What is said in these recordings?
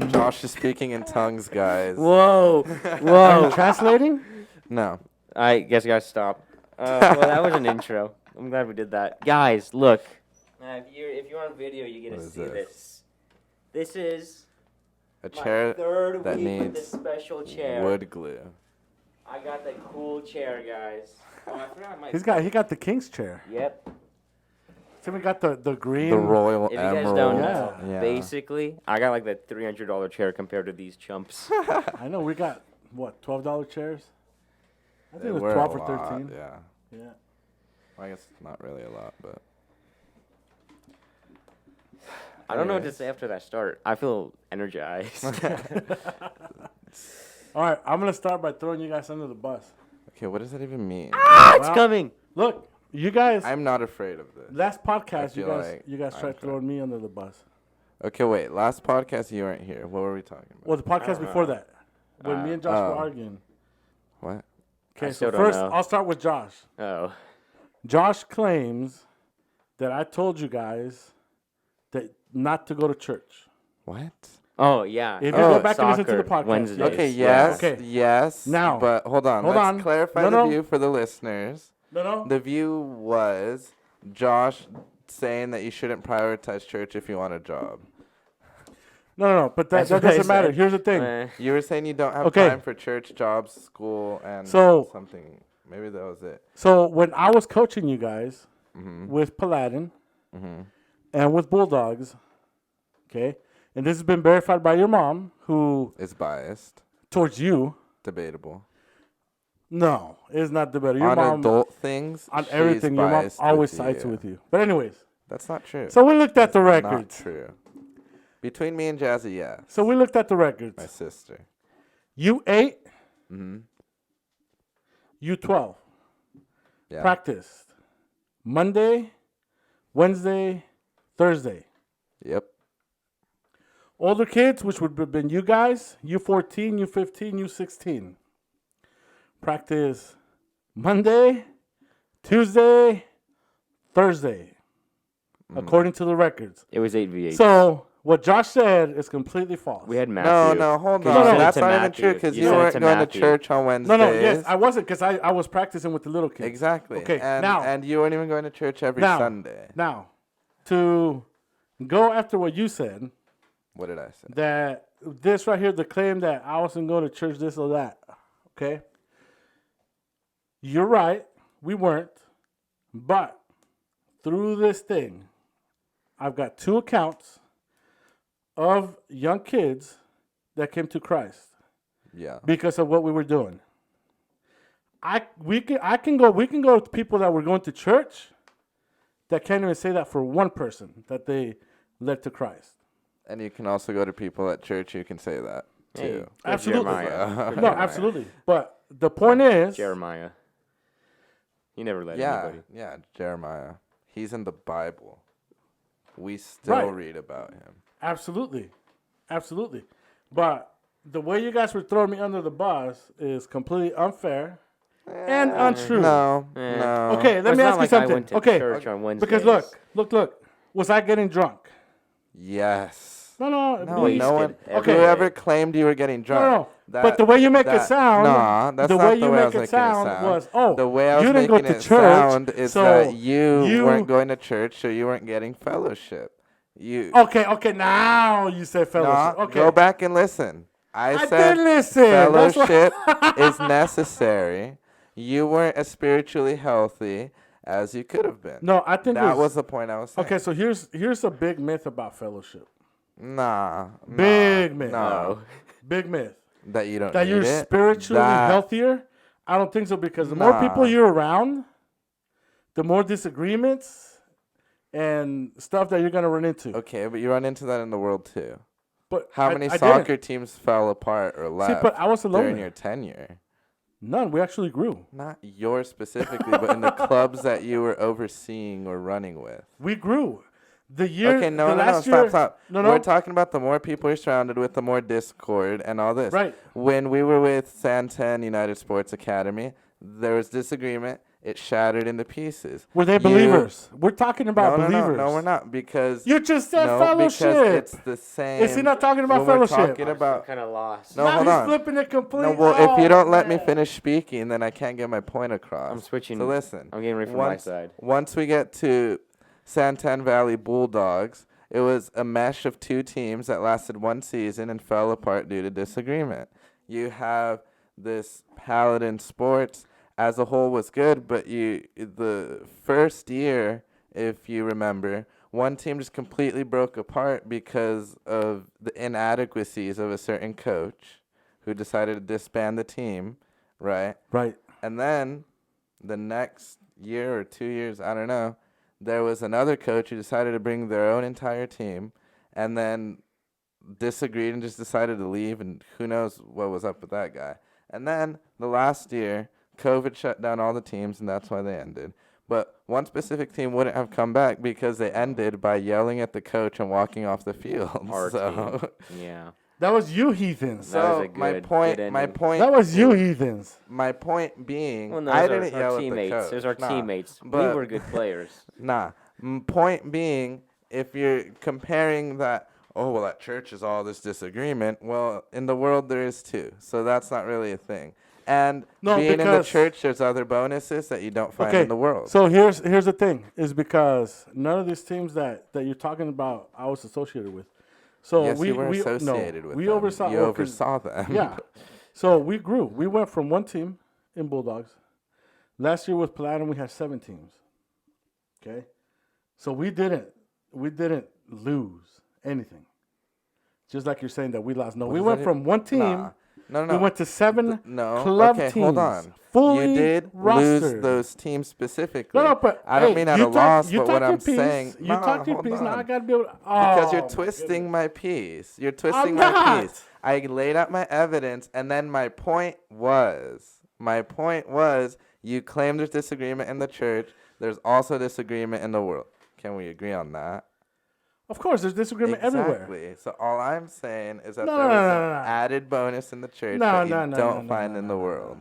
Josh is speaking in tongues, guys. Whoa, Are whoa. you translating? No. I guess I gotta stop. Well, that was an intro. I'm glad we did that. Guys, look. If you're on video, you get What to is see this? this. This is A my chair third that week with needs this special chair. wood glue. I got the cool chair, guys. Oh, I forgot my. He got the king's chair. Yep. So we got the green. The royal If you emerald. guys don't Yeah. know, Yeah. basically, I got like the $300 chair compared to these chumps. I know we got what $12 chairs. I They think it was were 12 a or lot, 13. Yeah. Yeah. Well, I guess not really a lot, but I don't know what to Anyways. say after that start. I feel energized. All right, I'm gonna start by throwing you guys under the bus. okay, what does that even mean? Ah, it's Well, coming. Look, you guys. I'm not afraid of this. Last podcast, you feel guys, like you guys I'm tried throwing me under the bus. Okay, wait. Last podcast you weren't here. What were we talking about? Well, the podcast before that, when me and Josh were Oh. arguing. What? Okay, still so don't first know. I'll start with Josh. Oh. Josh claims that I told you guys that not to go to church. What? Oh, yeah. If you go back and listen to the Soccer podcast, Wednesdays. Okay, Yeah. yes, Okay. yes. Now- but hold on. hold Let's on. clarify No, the no. view for the listeners. No. The view was Josh saying that you shouldn't prioritize church if you want a job. No. But that That's what I doesn't matter. said. Here's the thing. You were saying you don't have Okay. time for church, jobs, school, and So- something. Maybe that was it. So when I was coaching you guys Mm-hmm. with Paladin and with Bulldogs, okay, and this has been verified by your mom, who It's biased. towards you. Debatable. No, it's not the better. Your On mom adult things, on she's everything. Your mom biased always with sides you. with you. But anyways, That's not true. so we looked at the Not records. true. Between me and Jazzy, yeah. So we looked at the My records. sister. You 8, Mm-hmm. you 12. Yeah. Practiced Monday, Wednesday, Thursday. Yep. Older kids, which would have been you guys, you 14, you 15, you 16. Practice Monday, Tuesday, Thursday, according to the records. It was 8v8. So what Josh said is completely false. we had Matthew. No, hold You on. sent it That's to not even Matthew. true because You you sent it weren't to going to Matthew. church on Wednesdays. No, yes, I wasn't because I was practicing with the little kids. Exactly. Okay, and, now- and you weren't even going to church every Now- Sunday. Now, to go after what you said, What did I say? that this right here, the claim that I wasn't going to church, this or that, okay? You're right. We weren't. But through this thing, I've got 2 accounts of young kids that came to Christ Yeah. because of what we were doing. We can go to people that were going to church that can't even say that for one person that they led to Christ. And you can also go to people at church who can say that Hey, too. go Absolutely. Jeremiah. No, absolutely. But the point is, Jeremiah. He never let Yeah, anybody. yeah, Jeremiah. He's in the Bible. We still Right. read about him. absolutely. But the way you guys were throwing me under the bus is completely unfair and untrue. No, Eh. no. Okay, let It's me not ask like you I something. went to Okay, church on Wednesdays. because look. Was I getting drunk? Yes. No. No, please. no one. Wasted every Okay. day. Whoever claimed you were getting drunk. No. But the way you make it sound, Nah, that's the not way the you way I make was it making sound was, oh, the way I was you didn't go making to it church, sound is so that you you- weren't going to church, so you weren't getting fellowship. You Okay. Now you say fellowship. Nah, Okay. go back and listen. I did said listen. That's why- fellowship is necessary. You weren't as spiritually healthy as you could have been. No, I think that was the point I was saying. okay. So here's a big myth about fellowship. Nah. Big myth. No. Big myth. That you don't That need you're it. spiritually That- healthier. I don't think so because the more Nah. people you're around, the more disagreements and stuff that you're gonna run into. Okay, but you run into that in the world too. But How I many didn't. soccer teams fell apart or See, left but I was alone. during your tenure? None. We actually grew. Not yours specifically, but in the clubs that you were overseeing or running with. We grew. The year. Okay, no, the no, no, last year, stop. No, We're no. talking about the more people you're surrounded with, the more discord and all this. Right. When we were with Santan United Sports Academy, there was disagreement. It shattered into pieces. Were they believers? We're talking about believers. No, we're not, because You just said no, fellowship. because it's the same. Is he not talking about when we're fellowship? talking about kind of lost. No, now hold he's on. flipping it completely. No, well, if you don't let me man. finish speaking, then I can't get my point across. I'm switching. So listen. I'm getting ready for once, my side. Once we get to Santan Valley Bulldogs, it was a mesh of two teams that lasted one season and fell apart due to disagreement. You have this Paladin Sports as a whole was good, but the first year, if you remember, one team just completely broke apart because of the inadequacies of a certain coach who decided to disband the team, right? Right. And then the next year or 2 years, I don't know, there was another coach who decided to bring their own entire team and then disagreed and just decided to leave, and who knows what was up with that guy. And then the last year, COVID shut down all the teams, and that's why they ended. But one specific team wouldn't have come back because they ended by yelling at the coach and walking off the field. Our So, team. Yeah. That was you, heathens. That was so a my good point, ending. That was you, heathens. my point being, Well, no, I those didn't are yell our at the teammates. coach. Those are Nah. teammates. We but- were good players. Nah. Point being, if you're comparing that, oh, well, at church is all this disagreement. Well, in the world there is too. So that's not really a thing. And No, being in the because- church, there's other bonuses that you don't find Okay. in the world. So here's the thing: is because none of these teams that you're talking about, I was associated with. So yes, we you were we associated no, with we them. oversaw. You well, 'cause- oversaw them. Yeah. So we grew. We went from one team in Bulldogs. Last year with Platinum, we had 7 teams. Okay. So we didn't lose anything. Just like you're saying that we lost. No, we does went that from one team. Nah. No. We went to 7 No. club Okay, teams. hold on. Fully You did rostered. lose those teams specifically. No, but I don't hey, mean at you a talk- loss, you but talk what your I'm piece. saying. You No, talk your hold piece. Now on. I gotta be able. Because you're Oh, twisting goodness. my piece. You're I'm twisting my not. piece. I laid out my evidence, and then my point was, you claim there's disagreement in the church. There's also disagreement in the world. Can we agree on that? Of course, there's disagreement everywhere. Exactly. So all I'm saying is that No, there no, was no, an no, no. added bonus in the church No, that you no, no, don't no, find no, in no, the no, world.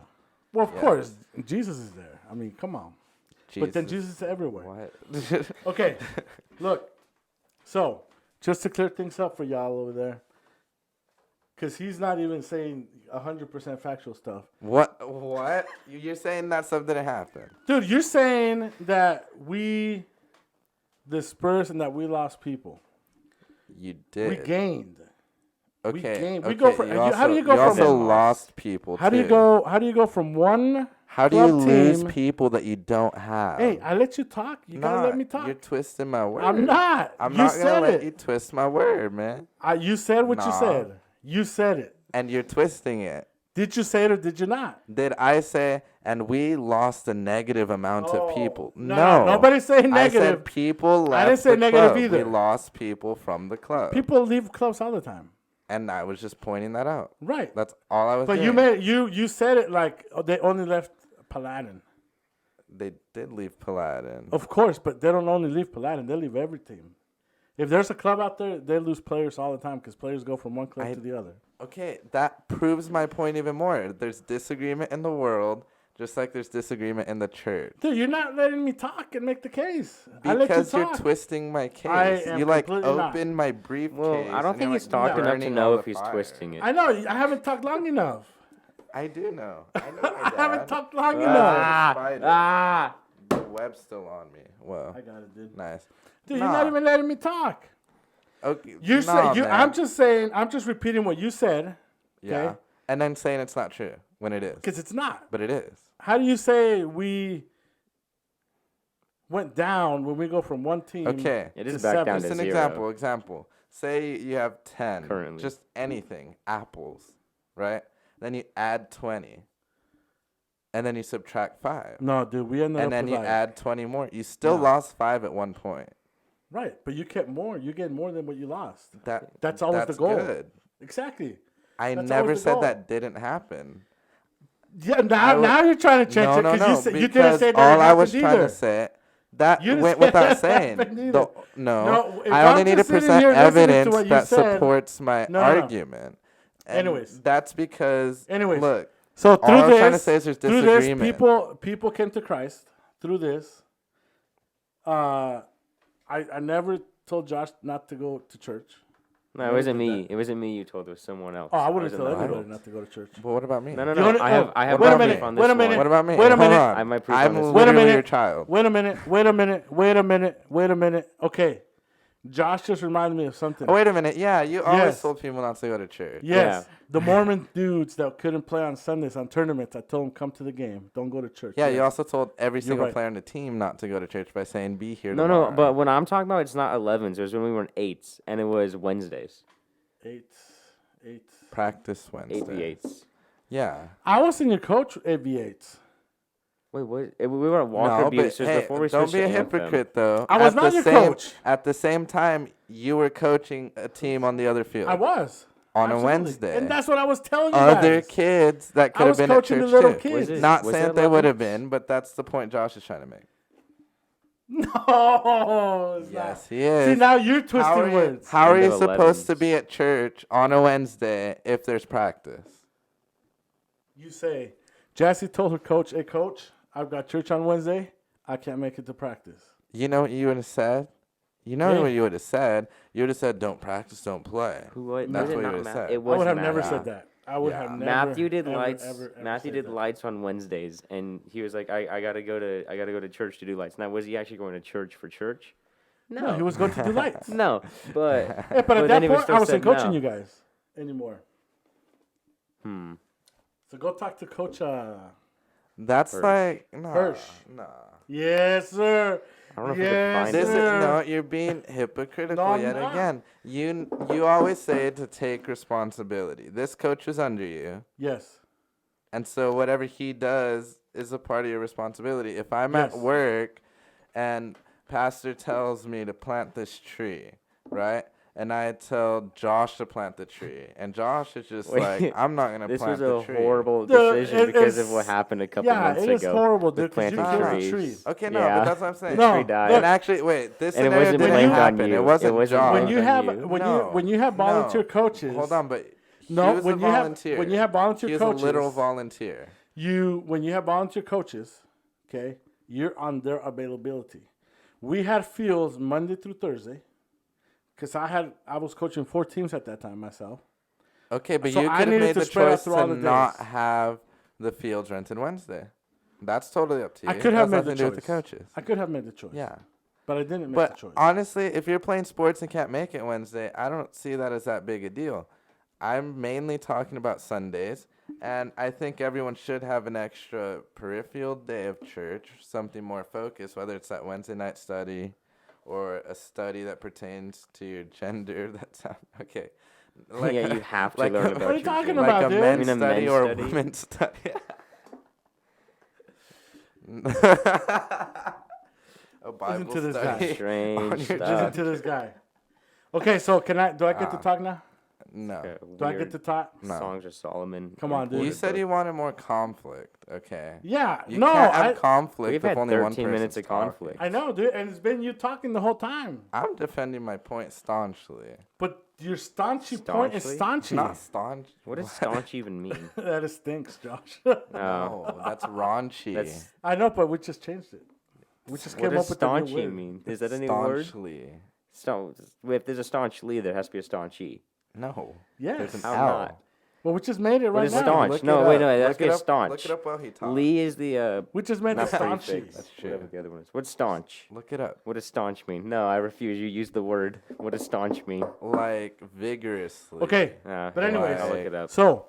Well, of Yeah. course, Jesus is there. I mean, come on. But then Jesus is everywhere. What? Okay, look. So, just to clear things up for y'all over there, because he's not even saying 100% factual stuff. What? You're saying that stuff didn't happen? Dude, you're saying that we dispersed and that we lost people. You did. We gained. Okay. gained. We okay. go for- you how do you go you from- also lost people. How do you too. go? How do you go from one? How do you club lose team- people that you don't have? Hey, I let you talk. You gotta let me talk. You're twisting my word. I'm not. I'm You not said gonna let it. you twist my word, man. You said what you Nah. said. You said it. And you're twisting it. Did you say it or did you not? Did I say? And we lost a negative amount Oh, of people. no, nobody's saying I negative. said people left. didn't say the negative club. either. We lost people from the club. People leave clubs all the time. And I was just pointing that out. Right. That's all I was But doing. you said it like they only left Paladin. They did leave Paladin. Of course, but they don't only leave Paladin. They leave every team. If there's a club out there, they lose players all the time because players go from one club to the other. Okay, that proves my point even more. There's disagreement in the world, just like there's disagreement in the church. Dude, you're not letting me talk and make the case. I let you Because you're talk. twisting my case. I am You like completely not. open my briefcase. Well, I don't and think you're, he's like, talked enough to burning know all if the he's fire. twisting it. I know. I haven't talked long enough. I do know. I know. I haven't talked long enough. Ah. The web's still on me. Well, I got it, dude. nice. Dude, you're not even letting me talk. Okay. You nah, said you. man. I'm just saying. I'm just repeating what you said. Yeah. okay? And then saying it's not true when it is. Because it's not. But it is. How do you say we went down when we go from one team? Okay. It is to back 7? down Just to an 0. example. Say you have 10. Currently. Just anything. Apples. Right? Then you add 20. And then you subtract 5. No, dude, we ended up And then with you like, add 20 more. You still No. lost 5 at one point. right, but you kept more. You get more than what you lost. That's always the goal. Good. Exactly. I That's never always the said goal. that didn't happen. Yeah, now you're trying to change No, it no, because no. you didn't because say that. all it I was happened trying either. to say that You didn't went say without that saying. happened either. No, if I I'm only need to just sitting present here listening to evidence what you that said- supports my No. argument. And Anyways. that's because look, So all through I'm this, trying to say is there's through this, disagreement. people came to Christ through this. I never told Josh not to go to church. No, it wasn't me. It wasn't me you told. It was someone else. Oh, I wouldn't was in tell the anybody world. not to go to church. But what about me? No, no, The no. only- I have what my about proof me? on Wait this a minute. one. What about me? Wait a Hold minute. on. I have my proof I'm on this one. Wait a literally minute. your child. Wait a minute. Okay. Josh just reminded me of something. Oh, wait a minute. Yeah, you always Yes. told people not to go to church. Yes. Yeah. The Mormon dudes that couldn't play on Sundays on tournaments, I told them come to the game. Don't go to church. Yeah, Yes. you also told every single right. player on the team not to go to church by saying be here No, tomorrow. no. But when I'm talking about, it's not 11s. It was when we were in 8s, and it was Wednesdays. Eight. practice Wednesday. 8v8s. Yeah. I wasn't your coach at V8s. Wait, what? We were at Walker No, Butte. but hey, before we don't switched be a to Anthem. hypocrite though. I was At not the your same- coach. At the same time, you were coaching a team on the other field. I was. On a Absolutely. Wednesday. And that's what I was telling you Other guys. kids that I could have was been at coaching the church little too. kids. Was it- Not was saying it they would 11? have been, but that's the point Josh is trying to make. No, it's Yes, not. he is. See, now you're twisting How are you, words. how are End you of supposed to 11s. be at church on a Wednesday if there's practice? You say, Jassy told her coach, hey, coach, I've got church on Wednesday. I can't make it to practice. You know what you would have said? You know Yeah. what you would have said? You would have said, don't practice, don't play. Who was? That's was it what you not would've Ma- said. It I was would have never Matthew. said that. I would Yeah. have never. Matthew did ever, lights. ever Matthew said did that. lights on Wednesdays, and he was like, "I gotta go to church to do lights." Now, was he actually going to church for church? No, he was going to do lights. No, but Hey, but at then that he was point, still I wasn't said coaching no. you guys anymore. Hmm. So go talk to Coach. That's Hirsch. like, nah, Hirsch. nah. Yes, sir. I don't know if we Yes, can find This it. is, sir. no, you're being hypocritical No, I'm yet not. again. You always say to take responsibility. This coach is under you, Yes. and so whatever he does is a part of your responsibility. If I'm at Yes. work and pastor tells me to plant this tree, right? And I tell Josh to plant the tree, and Josh is just Wait, like, I'm not gonna This plant was the a tree. horrible The- decision because of it's- what happened a couple Yeah, months it is ago. horrible, with dude, 'cause you planting killed the trees. trees. Okay, no, Yeah. but that's what I'm saying. No, Tree died. look, And actually, wait, this And it scenario wasn't didn't blamed on happen. you. It wasn't It wasn't Josh. when blamed you on have you. when you have volunteer no. coaches. Hold on, but No, he was when a you have- volunteer. when you have volunteer he was coaches- a literal volunteer. When you have volunteer coaches, okay, you're on their availability. We had fields Monday through Thursday, because I was coaching 4 teams at that time myself. Okay, but So you I could have needed made to the spread out choice through all to the not days. have the fields rented Wednesday. That's totally up to you. I could have That's made the nothing to do with the choice. coaches. I could have made the choice. Yeah. But I didn't make the But choice. honestly, if you're playing sports and can't make it Wednesday, I don't see that as that big a deal. I'm mainly talking about Sundays, and I think everyone should have an extra peripheral day of church, something more focused, whether it's that Wednesday night study or a study that pertains to your gender. That's okay. Yeah, you have to like learn a- about What are you your talking gender. about, like a dude? men's You mean a study men's or study? a women's study. A Bible Listen to this guy. study. Strange on your stuff. Listen job. to this guy. Okay, so do I get to talk now? No. Okay, Do I get weird to talk? No. Songs of Solomon. Come on, dude. You imported said book. you wanted more conflict. Okay. Yeah. You no, can't have I conflict We've if had only one 13 person's minutes of talking. conflict. I know, dude, and it's been you talking the whole time. I'm defending my point staunchly. But your staunchy point is Staunchly? staunchy. Not staunch. What does staunch even mean? That stinks, Josh. No, that's raunchy. That's I know, but we just changed it. We just what came does up with a new staunchy word. mean? Is that a new word? Staunchly. If there's a staunch Lee, there has to be a staunch E. No. Yes. There's an How L. not? Well, we just made it What right is now. staunch? Look No, it wait, up. no, it has Look to be it a up- staunch. Look it up while he talks. Lee is the We just made the not staunchy. prefix. That's true. Whatever the other one is. What's staunch? Look it up. What does staunch mean? No, I refuse. You use the word. What does staunch mean? Like vigorously. Okay, But anyways. I'll look it up. so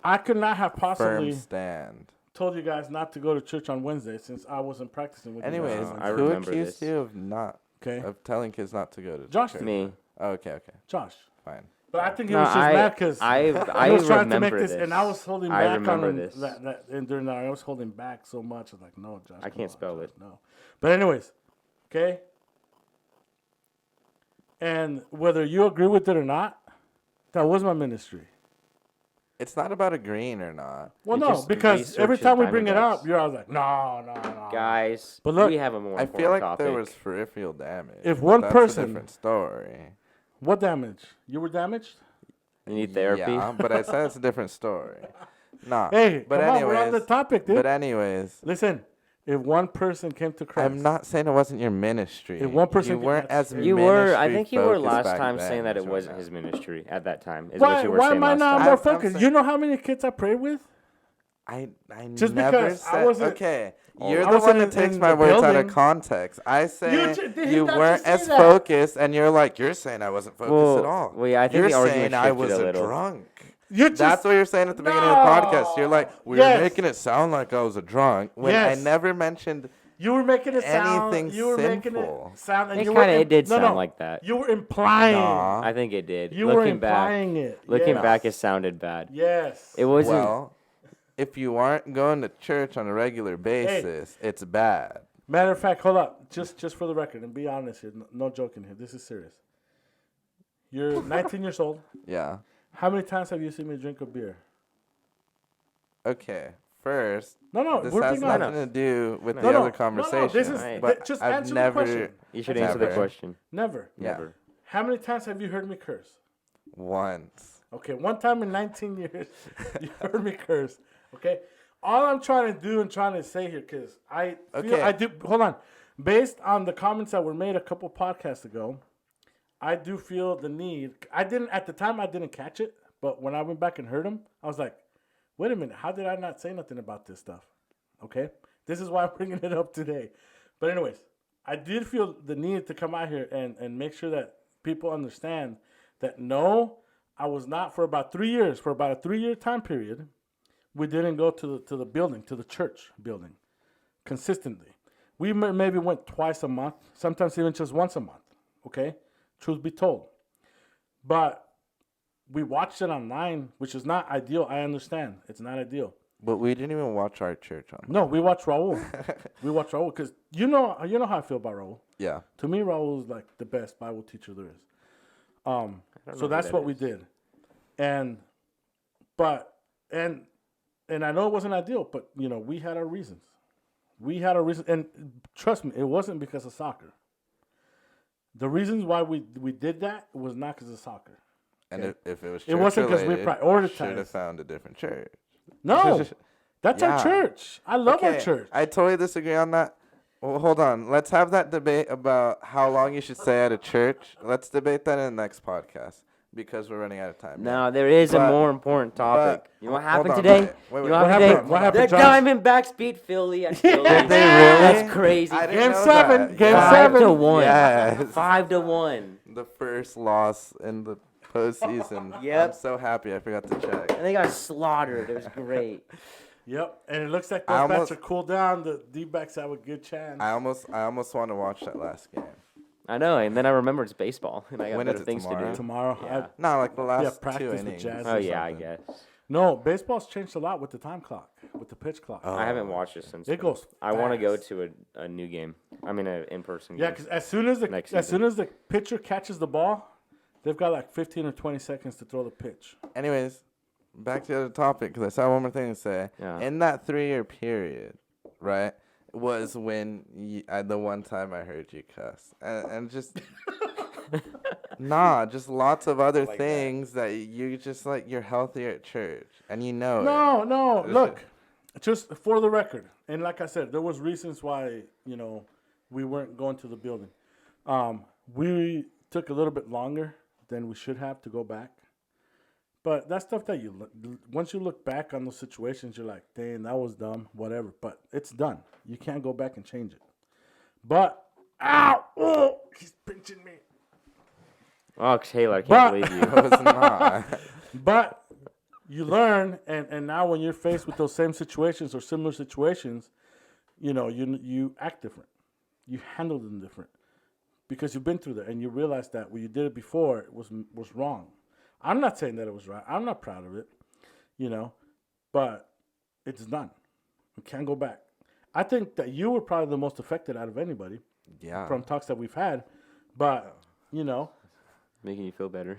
I could not have Firm possibly stand. told you guys not to go to church on Wednesday since I wasn't practicing with you Anyways, guys. I who remember accused this. you of not Okay, of telling kids not to go to Josh church? did. Me. Oh, okay, Josh. fine. But I think he No, was just mad because I he was trying to make remember this, and I was holding I back remember on this. that. And during that, I was holding back so much. I was like, no, Josh. I come can't on, spell Josh, it. No. But anyways, okay. And whether you agree with it or not, that was my ministry. It's not about agreeing or not. Well, It no, just because every researches time we bring it Diamondbacks. up, you're always like, no. Guys, But look, we have a more I important feel like topic. there was peripheral damage. If one That's person- a different story. What damage? You were damaged? You need therapy. Yeah, but I said it's a different story. Nah. Hey, but come on, anyways, we're on the topic, dude. But anyways, Listen, if one person came to Christ, I'm not saying it wasn't your ministry. If one person you weren't as You You were. I ministry think you were focused last back time then, saying that is it what wasn't I'm his saying. ministry at that time. Is why what you were why saying am I last not time. more I'm focused? saying- You know how many kids I prayed with? I Just never because I said. wasn't- Okay, Oh, you're I the wasn't one that in- takes in my the words out building. of context. I say did he you not weren't just say as that? focused, and you're like, you're saying I wasn't focused Well, at all. well, yeah, I think you're the argument saying I shifted was a a little. drunk. You just, That's what you're saying at the beginning of the podcast. You're like, we were Yes. making it sound like I was a drunk when Yes. I never mentioned. you were making it sound. anything You were making sinful. it sound. And It you kinda- were it did no, sound no. like that. You were implying. Nah. I think it did. You were Looking back, implying it. looking Yes. back, it sounded bad. Yes. It wasn't. Well, if you aren't going to church on a regular basis, it's bad. Matter of fact, hold up. Just for the record, and be honest here. No joking here. This is serious. You're 19 years old. Yeah. How many times have you seen me drink a beer? Okay. First, No, this we're has being nothing honest. to do with No, the no, other conversation. this is Right. but just I've answer never. the question. You should That's answer the never. question. Never. Yeah. Never. How many times have you heard me curse? Once. Okay, one time in 19 years, you heard me curse. Okay, all I'm trying to do and trying to say here, because I feel Okay. I do. Hold on, based on the comments that were made a couple podcasts ago, I do feel the need. I didn't at the time. I didn't catch it, but when I went back and heard them, I was like, "Wait a minute, how did I not say nothing about this stuff?" Okay, this is why I'm bringing it up today. But anyways, I did feel the need to come out here and make sure that people understand that no, I was not for about 3 years. For about a 3-year time period, we didn't go to the building, to the church building, consistently. We maybe went twice a month, sometimes even just once a month. Okay, truth be told, but we watched it online, which is not ideal. I understand it's not ideal. But we didn't even watch our church on. No, we watched Raul. We watched Raul because you know how I feel about Raul. Yeah. To me, Raul is like the best Bible teacher there is. know So who that's that what we is. did, and I know it wasn't ideal, but you know we had our reasons. We had our reasons, and trust me, it wasn't because of soccer. The reasons why we did that was not because of soccer. And Okay. if it was church It wasn't 'cause we should prioritized. have found a different church. No, that's Yeah. our church. I love our Okay, church. I totally disagree on that. Well, hold on. Let's have that debate about how long you should stay at a church. Let's debate that in the next podcast because we're running out of time. No, there is a But- more important topic. but- You know what hold happened on, today? wait, You know wait. what What happened happened? today? What happened, The Josh? Diamondbacks beat Philly at Philly. Did they really? That's crazy. I didn't Game know 7. that. Game Yeah. 7. 5-1. Yes. 5-1. The first loss in the postseason. Yep. I'm so happy I forgot to check. And they got slaughtered. It was great. Yep, and it looks like I those bats almost- are cooled down. The D-backs have a good chance. I almost want to watch that last game. I know, and then I remember it's baseball, and I got When is better it, things to tomorrow? do. Tomorrow, Yeah. No, like the last yeah, 2 practice with innings. Jazz. Oh or yeah, I something. guess. No, baseball's changed a lot with the time clock, with the pitch clock. Oh. I haven't watched it since. It then. goes I want to go fast. to a new game. I mean, an in-person Yeah, game. because as soon as Next the pitcher catches the ball, they've got like 15 or 20 seconds to throw the pitch. Anyways, back to the other topic because I saw one more thing to say. Yeah. In that 3-year period, right, was when the one time I heard you cuss, and just just lots of other things that you just like. You're healthier at church, and you know it. No, look, just for the record, and like I said, there was reasons why we weren't going to the building. We took a little bit longer than we should have to go back. But that's stuff that once you look back on those situations, you're like, dang, that was dumb, whatever. But it's done. You can't go back and change it. But, ow, oh, he's pinching me. Oh, Taylor, I can't But- believe you. It was not. But you learn, and now when you're faced with those same situations or similar situations, you act different. You handle them different because you've been through that, and you realize that when you did it before, it was wrong. I'm not saying that it was right. I'm not proud of it, but it's done. We can't go back. I think that you were probably the most affected out of anybody Yeah. from talks that we've had, but Making you feel better.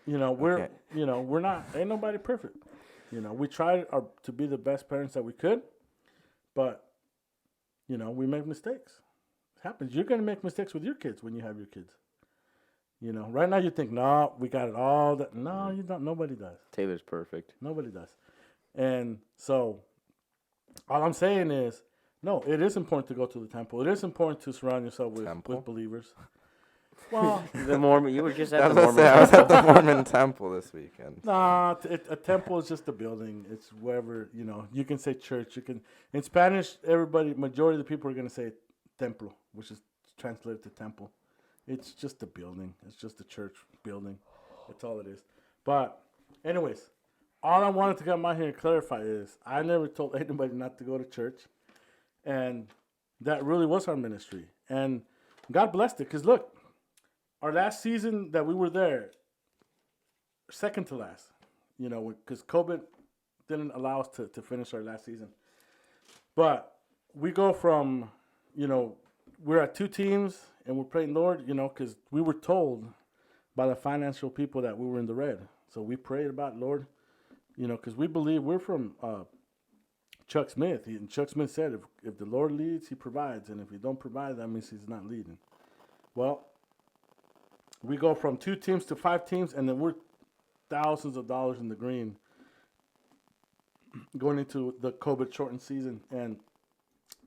we're Okay. we're not, ain't nobody perfect. You know, we tried to be the best parents that we could, but, you know, we make mistakes. It happens. You're going to make mistakes with your kids when you have your kids. You know, right now you think, no, we got it all. No, you don't. Nobody does. Taylor's perfect. Nobody does. And so all I'm saying is, no, it is important to go to the temple. It is important to surround yourself with believers. Well, The Mormon. You were just I at was the gonna say, Mormon. I was at the Mormon temple this weekend. nah, a temple is just a building. It's wherever, you know, you can say church. You can, in Spanish, majority of the people are going to say templo, which is translated to temple. It's just a building. It's just a church building. That's all it is. But anyways, all I wanted to come out here and clarify is I never told anybody not to go to church. And that really was our ministry. And God blessed it. Because look, our last season that we were there, second to last, you know, because COVID didn't allow us to finish our last season. But we go from, you know, we're at 2 teams and we're praying, Lord, you know, because we were told by the financial people that we were in the red. So we prayed about, Lord, you know, because we believe we're from Chuck Smith. And Chuck Smith said, if the Lord leads, he provides. And if he don't provide, that means he's not leading. Well, we go from 2 teams to 5 teams, and then we're thousands of dollars in the green going into the COVID shortened season. And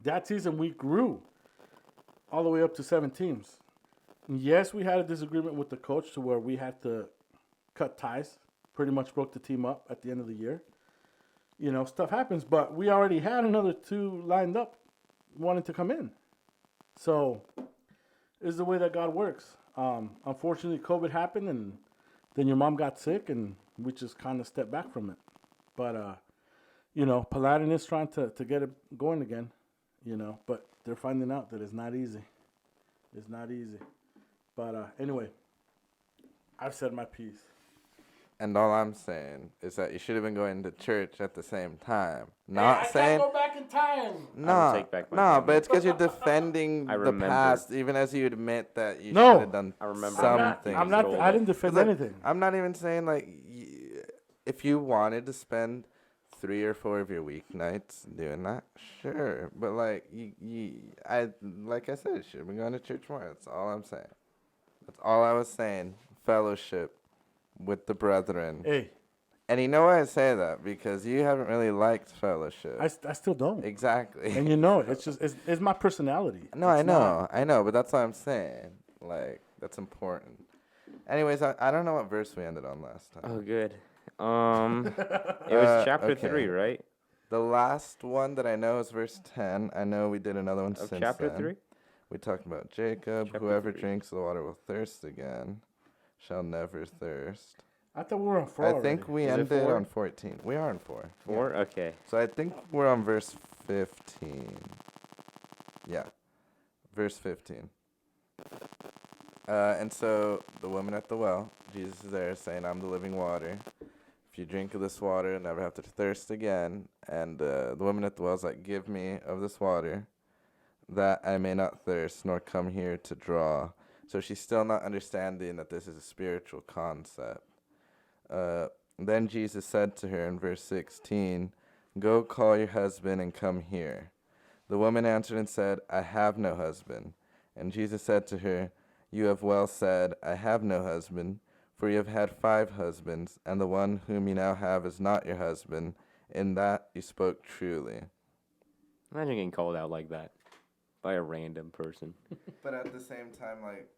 that season we grew all the way up to 7 teams. Yes, we had a disagreement with the coach to where we had to cut ties, pretty much broke the team up at the end of the year. You know, stuff happens, but we already had another 2 lined up wanting to come in. So it's the way that God works. Unfortunately, COVID happened, and then your mom got sick, and we just kind of stepped back from it. But, you know, Paladin is trying to get it going again, you know, but they're finding out that it's not easy. It's not easy. But anyway, I've said my piece. And all I'm saying is that you should have been going to church at the same time. Not saying Can't go back in time. no, take back my no, comment. but it's because you're defending I the remember. past, even as you admit that you No. should have done I remember. something. I'm not. Rolled I it. didn't defend Look, anything. I'm not even saying like if you wanted to spend 3 or 4 of your weeknights doing that, sure. But like like I said, you should have been going to church more. That's all I'm saying. That's all I was saying. Fellowship with the brethren. Hey, And you know why I say that? Because you haven't really liked fellowship. I still don't. Exactly. And you know, it's just it's my personality. No, It's I know, but that's what I'm saying. Like, that's important. Anyways, I don't know what verse we ended on last time. Oh, good. It was chapter okay. 3, right? The last one that I know is verse 10. I know we did another one Of since chapter then. 3? We talked about Jacob. Chapter Whoever 3. drinks the water will thirst again, shall never thirst. I thought we were on 4 I already. think we Is it ended 4? on 14. We are on 4. 4? Okay. So I think we're on verse 15. Yeah, verse 15. And so the woman at the well, Jesus is there saying, I'm the living water. If you drink of this water, you'll never have to thirst again. And the woman at the well is like, give me of this water, that I may not thirst, nor come here to draw. So she's still not understanding that this is a spiritual concept. Then Jesus said to her in verse 16, go call your husband and come here. The woman answered and said, I have no husband. And Jesus said to her, you have well said, I have no husband, for you have had 5 husbands, and the one whom you now have is not your husband. In that you spoke truly. Imagine getting called out like that by a random person. But at the same time, like,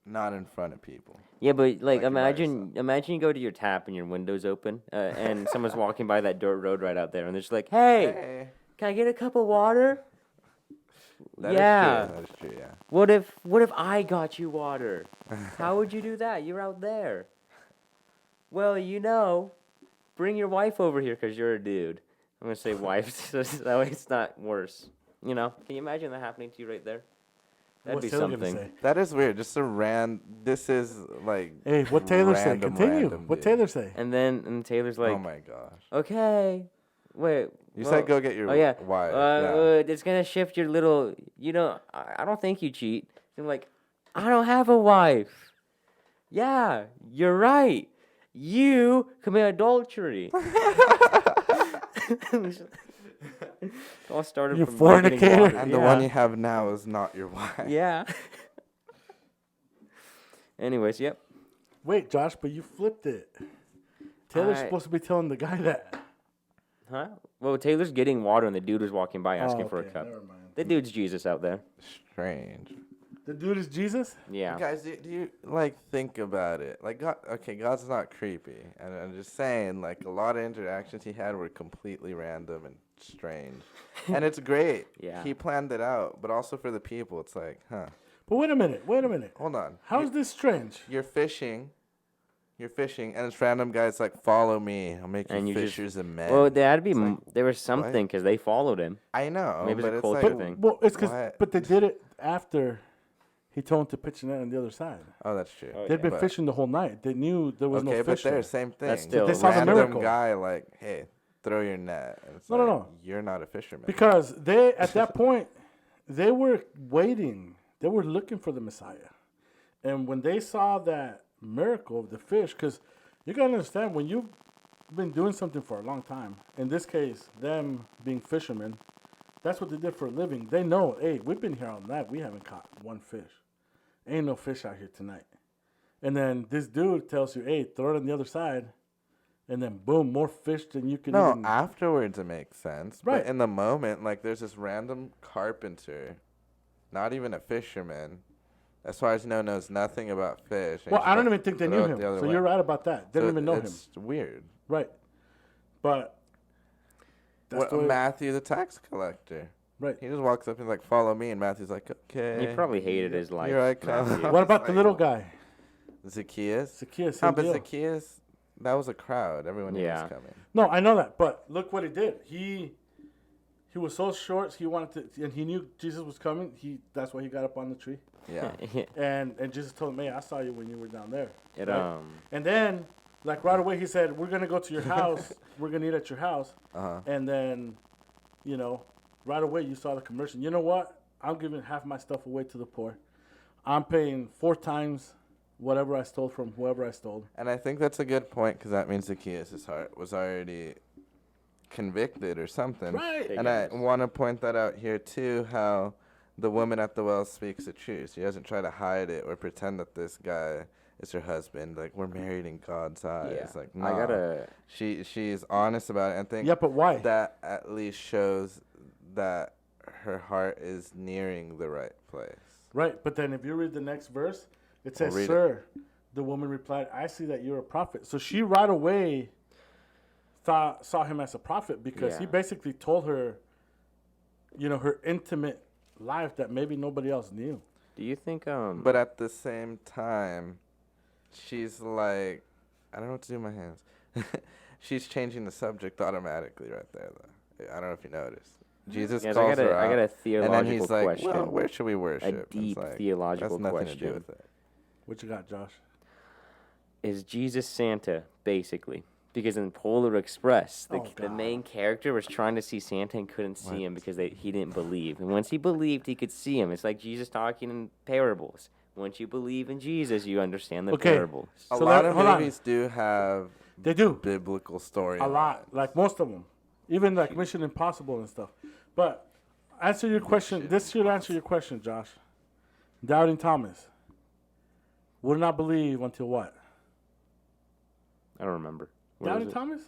not in front of people. Yeah, but like you're by imagine you go to your tap and your window's open, and someone's walking by that dirt road right out there, and they're just like, "Hey, can I get a cup of water?" That Yeah. is true. That is true, yeah. What if I got you water? How would you do that? You're out there. Well, you know, bring your wife over here because you're a dude. I'm gonna say wife, so that way it's not worse. You know? Can you imagine that happening to you right there? That'd What's be Taylor gonna something. say? That is weird. Just a this is like. Hey, what Taylor say? random, Continue. random, What dude. Taylor say? And Taylor's like, Oh my gosh. okay, wait. You well, said go get your Oh yeah. wife. It's gonna shift your little. You know, I don't think you cheat. I'm like, I don't have a wife. Yeah, you're right. You commit adultery. It all started You from you getting fornicator. water. And the one you have now is not your wife. Yeah. Anyways, yep. Wait, Josh, but you flipped it. Taylor's I- supposed to be telling the guy that. Huh? Well, Taylor's getting water, and the dude was walking by asking for a okay, cup. never mind. The dude's Jesus out there. Strange. The dude is Jesus? Yeah. Guys, do you like think about it? Like God, okay, God's not creepy, and I'm just saying, like a lot of interactions he had were completely random and strange, and it's great. Yeah. He planned it out, but also for the people, it's like, huh? But wait a minute. Hold on. How is this strange? You're fishing, and this random guy's like, "Follow me. I'll make And you you just- fishers of men." Well, there had to be. It's like, There was something because they followed him. I know, maybe it's a but it's culture like, thing. Well, it's because, What? but they did it after he told him to pitch a net on the other side. oh, that's true. Oh, They'd been But- fishing the whole night. They knew there was okay, no but fish there, there. same thing. That's still They saw the random miracle. guy like, hey, throw your net. And it's No, like, no. You're not a fisherman. Because they, at that point, they were waiting. They were looking for the Messiah. And when they saw that miracle of the fish, because you got to understand, when you've been doing something for a long time, in this case, them being fishermen, that's what they did for a living. They know, hey, we've been here all night. We haven't caught one fish. Ain't no fish out here tonight. And then this dude tells you, hey, throw it on the other side. And then, boom, more fish than you could No, even... afterwards it makes sense. Right. But in the moment, like there's this random carpenter, not even a fisherman, as far as you know, knows nothing about fish. and Well, he's I don't like, even think they "Throw knew it him. the other So way." you're right about that. They So didn't even know him. it's weird. Right. But that's the way, Matthew, the tax collector, right. he just walks up and like, "Follow me," and Matthew's like, "Okay." He probably hated his life. Here I come. Matthew. What about the Like, little guy? Zacchaeus? Zacchaeus. Huh, Same but deal. Zacchaeus, that was a crowd. Everyone knew he Yeah. was coming. No, I know that, but look what he did. He was so short. He wanted to, and he knew Jesus was coming. That's why he got up on the tree. Yeah. And Jesus told him, "Hey, I saw you when you were down there." It Right. And then, like right away, he said, "We're gonna go to your house. We're gonna eat at your house." Uh-huh. And then, right away you saw the conversion. You know what? I'm giving half my stuff away to the poor. I'm paying 4 times whatever I stole from whoever I stole. And I think that's a good point because that means Zacchaeus' heart was already convicted or something. Right. Big And I ass. want to point that out here too, how the woman at the well speaks the truth. She doesn't try to hide it or pretend that this guy is her husband. Like, we're married in God's eyes. Yeah. Like, I nah. gotta. She's honest about it. And I think Yeah, but why? that at least shows that her heart is nearing the right place. Right, but then if you read the next verse, it says, read it. "Sir," the woman replied, "I see that you're a prophet." So she right away saw him as a prophet because he Yeah. basically told her, her intimate life that maybe nobody else knew. Do you think But at the same time, she's like, I don't know what to do with my hands. She's changing the subject automatically right there, though. I don't know if you noticed. Jesus Guys, calls her I out, got a and theological then he's like, question. well, where should we worship? A It's deep like, theological that's nothing question. to do with it. What you got, Josh? Is Jesus Santa, basically? Because in Polar Express, the Oh, the God. main character was trying to see Santa and couldn't see him because he didn't believe. And once he believed, he could see him. It's like Jesus talking in parables. Once you believe in Jesus, you understand the Okay. parables. A So lot let- of hold on. movies do have They do. biblical story. A lot, like most of them, even like Mission Impossible and stuff. But answer your question. This should answer your question, Josh. Doubting Thomas would not believe until what? I don't remember. What Doubting is it? Thomas?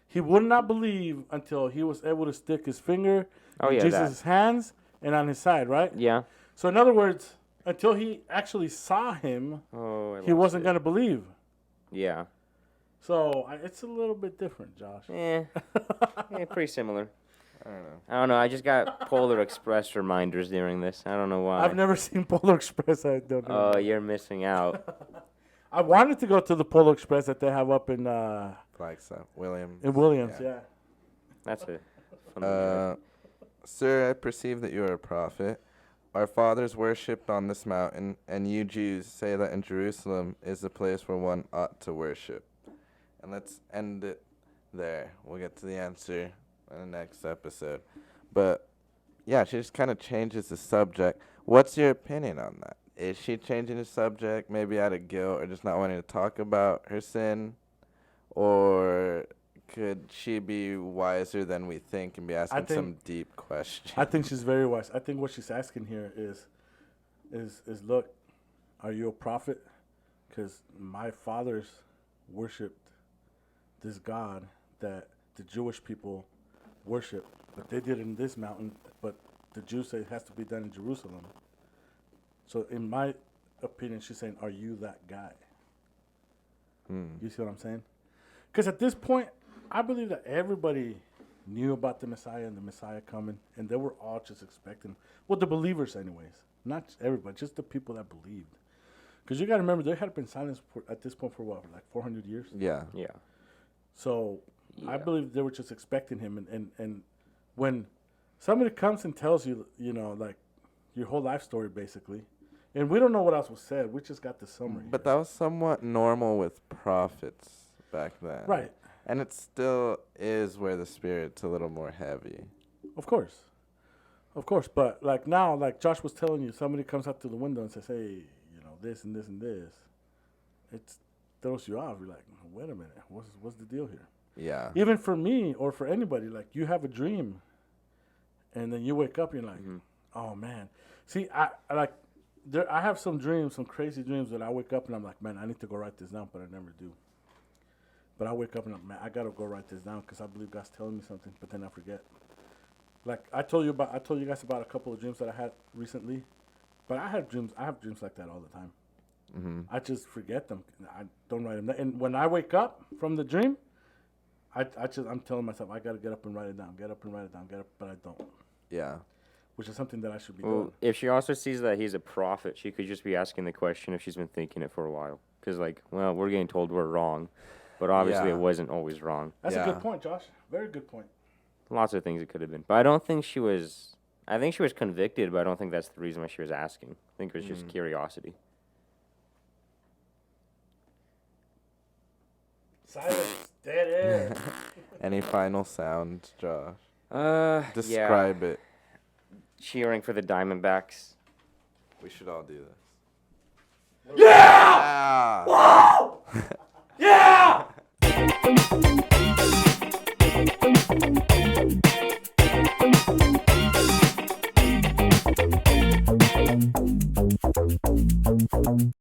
He would not believe until he was able to stick his finger Oh, in yeah, Jesus' hands and on his side, right? Yeah. So in other words, until he actually saw him, Oh, I he lost wasn't it. going to believe. Yeah. So it's a little bit different, Josh. Yeah, pretty similar. I don't know. I don't know. I just got Polar Express reminders during this. I don't know why. I've never seen Polar Express. I don't know. Oh, you're missing out. I wanted to go to the Polar Express that they have up in Like so. William. Williams. Yeah. That's a familiar. Sir, I perceive that you are a prophet. Our fathers worshipped on this mountain, and you Jews say that in Jerusalem is the place where one ought to worship. And let's end it there. We'll get to the answer in the next episode. But, yeah, she just kind of changes the subject. What's your opinion on that? Is she changing the subject maybe out of guilt or just not wanting to talk about her sin? or could she be wiser than we think and be asking think- some deep questions? I think she's very wise. I think what she's asking here is look, are you a prophet? Because my fathers worshipped this God that the Jewish people worship, but they did it in this mountain, but the Jews say it has to be done in Jerusalem. So in my opinion, she's saying, are you that guy? You see what I'm saying? Because at this point, I believe that everybody knew about the Messiah and the Messiah coming, and they were all just expecting, well, the believers anyways, not everybody, just the people that believed. Because you got to remember, there had been silence at this point for what, like 400 years? Yeah. Yeah. So I Yeah. believe they were just expecting him. And when somebody comes and tells you, you know, like your whole life story basically, and we don't know what else was said, we just got the summary. But here. that was somewhat normal with prophets back then. Right. And it still is where the spirit's a little more heavy. Of course. But like now, like Josh was telling you, somebody comes up to the window and says, hey, you know, this and this and this. It throws you off. You're like, wait a minute, what's the deal here? Yeah. Even for me or for anybody, like you have a dream and then you wake up and you're like, oh man. See, I have some dreams, some crazy dreams that I wake up and I'm like, man, I need to go write this down, but I never do. But I wake up and I'm, man, I gotta go write this down because I believe God's telling me something, but then I forget. Like I told you guys about a couple of dreams that I had recently, but I have dreams like that all the time. I just forget them. I don't write them down. And when I wake up from the dream, I'm telling myself I gotta get up and write it down. But I don't. Yeah. Which is something that I should be Well, doing. if she also sees that he's a prophet, she could just be asking the question if she's been thinking it for a while. Because, like, well, we're getting told we're wrong, but obviously Yeah. it wasn't always wrong. That's a Yeah. good point, Josh. Very good point. Lots of things it could have been. But I don't think she was. I think she was convicted, but I don't think that's the reason why she was asking. I think it was just curiosity. Silence. Dead air. Any final sound, Josh? Yeah. Describe it. Cheering for the Diamondbacks. We should all do this. Yeah! Yeah!